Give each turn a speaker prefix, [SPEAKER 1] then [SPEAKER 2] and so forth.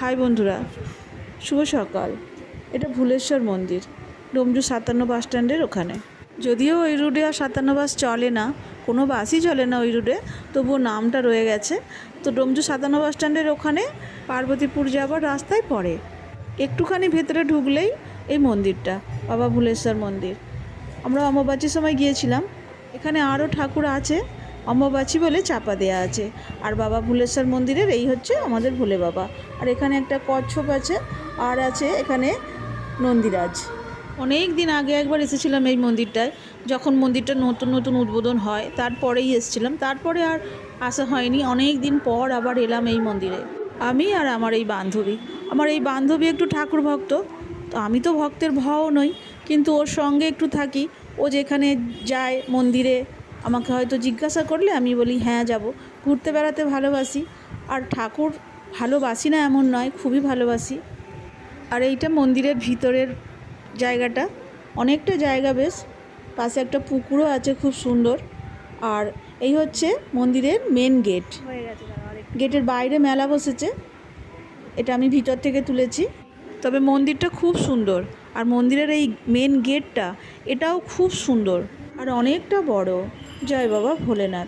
[SPEAKER 1] High বন্ধুরা, শুভ সকাল। এটা ভুলেশ্বর মন্দির, ডোমজু 57 বাস স্ট্যান্ডের ওখানে। যদিও ওই রুটে আর 57 বাস চলে না, কোনো বাসই চলে না ওই রুটে, তবুও নামটা রয়ে গেছে। তো ডোমজু 57 বাস স্ট্যান্ডের ওখানে পার্বতীপুর যাবার রাস্তায় পড়ে। একটুখানি ভেতরে ঢুকলেই এই মন্দিরটা, বাবা ভুলেশ্বর মন্দির। আমরা অমাবাস্যার সময় গিয়েছিলাম। এখানে আরও ঠাকুর আছে, অম্বুবাচী বলে চাপা দেয়া আছে। আর বাবা ভুলেশ্বর মন্দিরের এই হচ্ছে আমাদের ভোলে বাবা। আর এখানে একটা কচ্ছপ আছে, আর আছে এখানে নন্দীরাজ। অনেক দিন আগে একবার এসেছিলাম এই মন্দিরটায়, যখন মন্দিরটা নতুন নতুন উদ্বোধন হয়, তারপরেই এসেছিলাম। তারপরে আর আসা হয়নি। অনেক দিন পর আবার এলাম এই মন্দিরে, আমি আর আমার এই বান্ধবী। আমার এই বান্ধবী একটু ঠাকুর ভক্ত, তো আমি তো ভক্তের ভও নই, কিন্তু ওর সঙ্গে একটু থাকি। ও যেখানে যায় মন্দিরে আমাকে হয়তো জিজ্ঞাসা করলে আমি বলি হ্যাঁ যাব। ঘুরতে বেড়াতে ভালোবাসি, আর ঠাকুর ভালোবাসি না এমন নয়, খুবই ভালোবাসি। আর এইটা মন্দিরের ভিতরের জায়গাটা, অনেকটা জায়গা, বেশ পাশে একটা পুকুরও আছে খুব সুন্দর। আর এই হচ্ছে মন্দিরের মেন গেট। গেটের বাইরে মেলা বসেছে, এটা আমি ভিতর থেকে তুলেছি। তবে মন্দিরটা খুব সুন্দর, আর মন্দিরের এই মেন গেটটা, এটাও খুব সুন্দর আর অনেকটা বড়। জয় বাবা ভোলেনাথ।